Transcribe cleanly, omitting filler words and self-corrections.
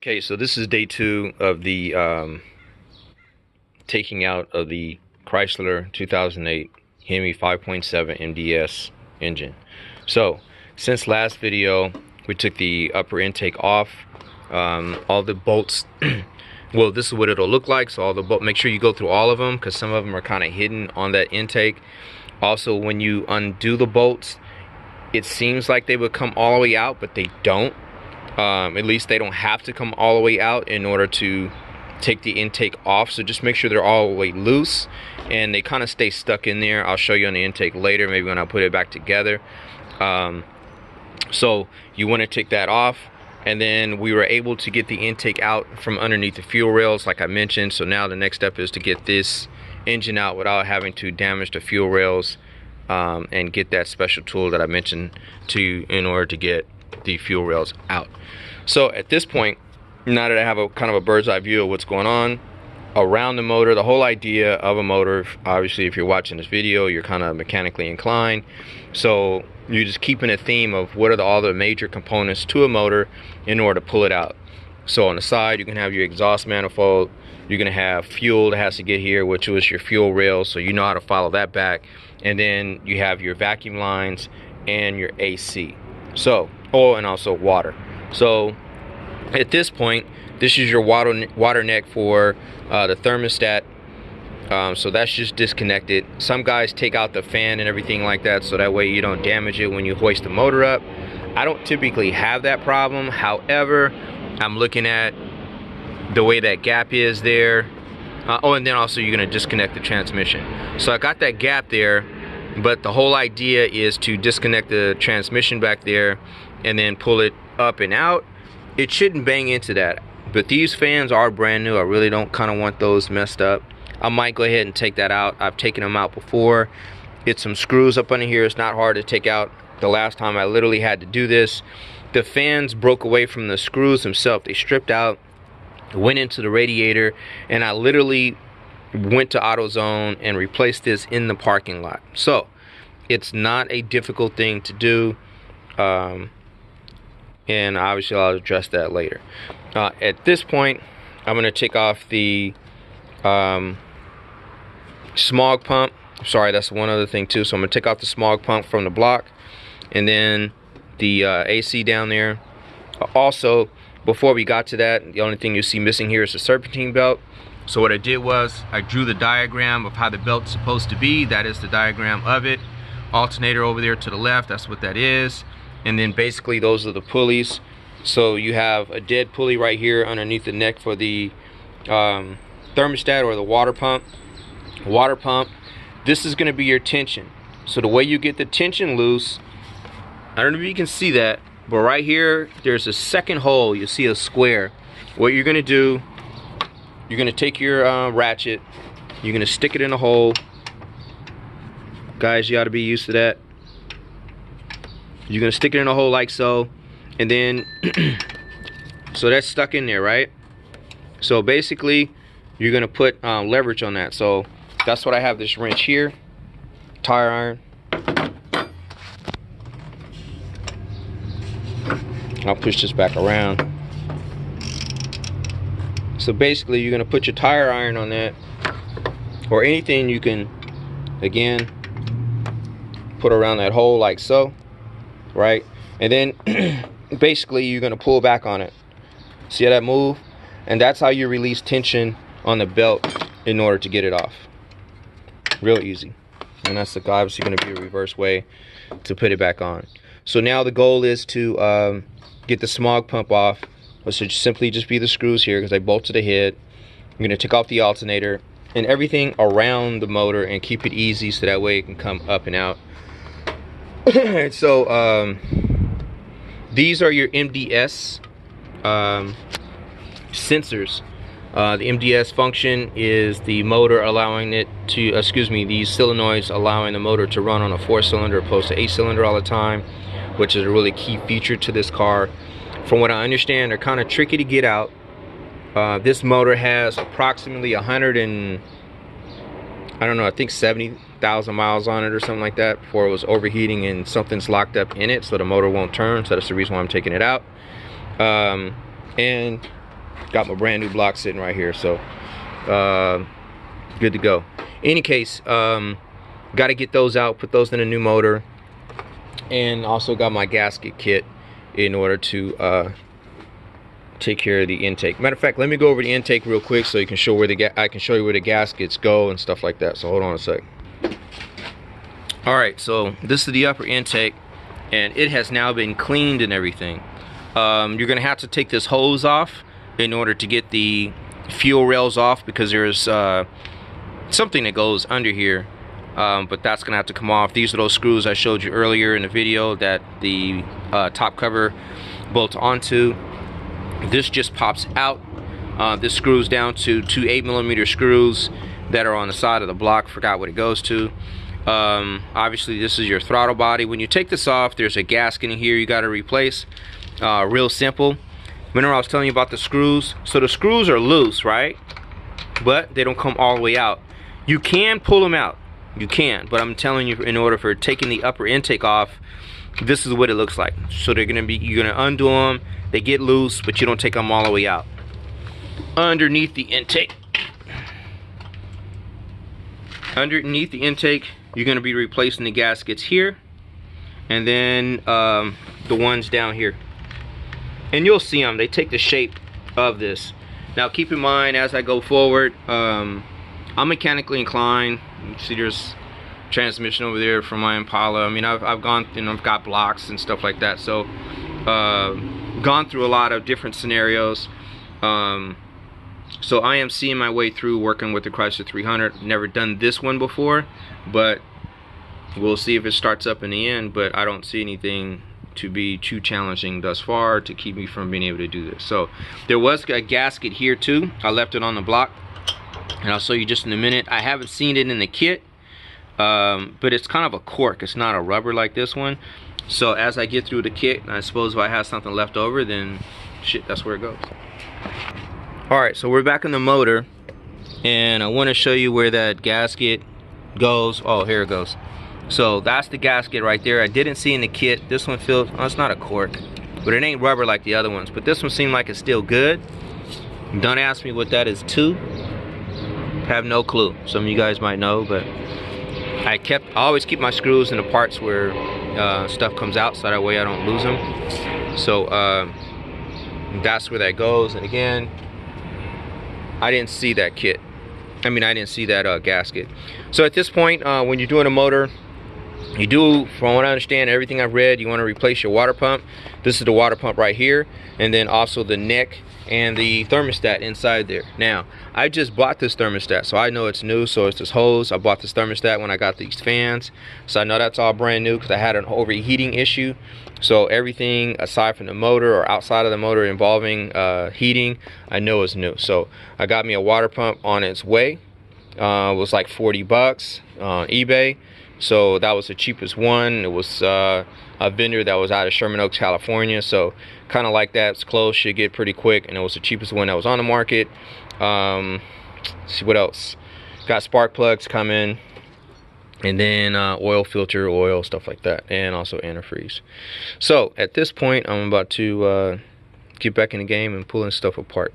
Okay, so this is day 2 of the taking out of the Chrysler 2008 Hemi 5.7 MDS engine. So since last video we took the upper intake off, all the bolts well, this is what it'll look like. So all the bolts, make sure you go through all of them because some of them are kind of hidden on that intake. Also, when you undo the bolts, it seems like they would come all the way out, but they don't. At least they don't have to come all the way out in order to take the intake off. So just make sure they're all the way loose and they kind of stay stuck in there. I'll show you on the intake later, maybe when I put it back together. So you want to take that off, and then we were able to get the intake out from underneath the fuel rails like I mentioned. So now the next step is to get this engine out without having to damage the fuel rails, and get that special tool that I mentioned to you in order to get the fuel rails out. So at this point, now that I have a kind of a bird's eye view of what's going on around the motor, the whole idea of a motor, obviously if you're watching this video, you're kind of mechanically inclined, so you're just keeping a theme of what are all the major components to a motor in order to pull it out. So on the side, you can have your exhaust manifold, you're going to have fuel that has to get here, which was your fuel rails, so you know how to follow that back, and then you have your vacuum lines and your AC, so and also water. So at this point, this is your water neck for the thermostat. So that's just disconnected. Some guys take out the fan and everything like that, so that way you don't damage it when you hoist the motor up. I don't typically have that problem. However, I'm looking at the way that gap is there. And then also you're going to disconnect the transmission. So I got that gap there, but the whole idea is to disconnect the transmission back there and then pull it up and out. It shouldn't bang into that, but these fans are brand new. I really don't kind of want those messed up. I might go ahead and take that out. I've taken them out before. It's some screws up under here. It's not hard to take out. The last time I literally had to do this, the fans broke away from the screws themselves. They stripped out, went into the radiator, and I literally went to AutoZone and replaced this in the parking lot. So it's not a difficult thing to do, and obviously I'll address that later. At this point, I'm going to take off the smog pump. Sorry, that's one other thing too. So I'm going to take off the smog pump from the block, and then the AC down there. Also, before we got to that, the only thing you see missing here is the serpentine belt. So what I did was I drew the diagram of how the belt's supposed to be. That is the diagram of it. Alternator over there to the left, that's what that is. And then basically those are the pulleys. So you have a dead pulley right here underneath the neck for the thermostat or the water pump. This is going to be your tension. So the way you get the tension loose, I don't know if you can see that, but right here there's a second hole. You see a square. What you're going to do, you're going to take your ratchet, you're going to stick it in a hole. Guys, you ought to be used to that. You're going to stick it in a hole like so, and then so that's stuck in there, right? So basically you're going to put leverage on that. So that's what I have this wrench here, tire iron. I'll push this back around. So basically you're going to put your tire iron on that, or anything you can, again, put around that hole like so, right? And then basically you're going to pull back on it. See how that move? And that's how you release tension on the belt in order to get it off. Real easy. And that's obviously going to be a reverse way to put it back on. So now the goal is to get the smog pump off. Which should simply just be the screws here because they bolt to the head. I'm going to take off the alternator and everything around the motor and keep it easy so that way it can come up and out. So these are your MDS sensors. The MDS function is the motor allowing it to, these solenoids allowing the motor to run on a 4-cylinder opposed to 8-cylinder all the time, which is a really key feature to this car. From what I understand, they're kind of tricky to get out. This motor has approximately 100 and, I don't know, I think 70,000 miles on it or something like that before it was overheating and something's locked up in it, so the motor won't turn. So that's the reason why I'm taking it out. And got my brand new block sitting right here, so good to go. Any case, got to get those out, put those in a new motor, and also got my gasket kit in order to take care of the intake. Matter of fact, let me go over the intake real quick so you can show where I can show you where the gaskets go and stuff like that. So hold on a sec. All right, so this is the upper intake, and it has now been cleaned and everything. You're gonna have to take this hose off in order to get the fuel rails off, because there's something that goes under here, but that's gonna have to come off. These are those screws I showed you earlier in the video that the top cover bolts onto. This just pops out. This screws down to two 8mm screws that are on the side of the block. Forgot what it goes to. Obviously this is your throttle body. When you take this off, there's a gasket in here you got to replace. Real simple. Remember I was telling you about the screws? So the screws are loose, right? But they don't come all the way out. You can pull them out. You can, but I'm telling you, in order for taking the upper intake off, this is what it looks like. So they're gonna be, you're gonna undo them, they get loose, but you don't take them all the way out. Underneath the intake, you're gonna be replacing the gaskets here, and then the ones down here. And you'll see them, they take the shape of this. Now keep in mind, as I go forward, I'm mechanically inclined. You see there's transmission over there from my Impala. I mean, I've gone, you know, I've got blocks and stuff like that, so gone through a lot of different scenarios. So I am seeing my way through working with the Chrysler 300. Never done this one before, but we'll see if it starts up in the end. But I don't see anything to be too challenging thus far to keep me from being able to do this. So there was a gasket here too. I left it on the block, and I'll show you just in a minute. I haven't seen it in the kit, but it's kind of a cork. It's not a rubber like this one. So as I get through the kit, and I suppose if I have something left over, then shit, that's where it goes. All right, so we're back in the motor, and I want to show you where that gasket goes. Oh, here it goes. So that's the gasket right there. I didn't see in the kit. This one feels, oh, it's not a cork, but it ain't rubber like the other ones. But this one seemed like it's still good. Don't ask me what that is to. Have no clue. Some of you guys might know, but I always keep my screws in the parts where stuff comes out, so that way I don't lose them. So that's where that goes. And again, I didn't see that kit. I mean, I didn't see that gasket. So at this point, when you're doing a motor, you do, from what I understand, everything I've read, you want to replace your water pump. This is the water pump right here, and then also the neck and the thermostat inside there. Now, I just bought this thermostat, so I know it's new. So it's this hose. I bought this thermostat when I got these fans, so I know that's all brand new because I had an overheating issue. So everything aside from the motor or outside of the motor involving heating, I know is new. So I got me a water pump on its way. It was like 40 bucks on eBay. So that was the cheapest one. It was a vendor that was out of Sherman Oaks, California. So kind of like that, it's close, should get pretty quick, and it was the cheapest one that was on the market. Let's see what else. Got spark plugs coming, and then oil filter, oil, stuff like that, and also antifreeze. So at this point, I'm about to get back in the game and pulling stuff apart.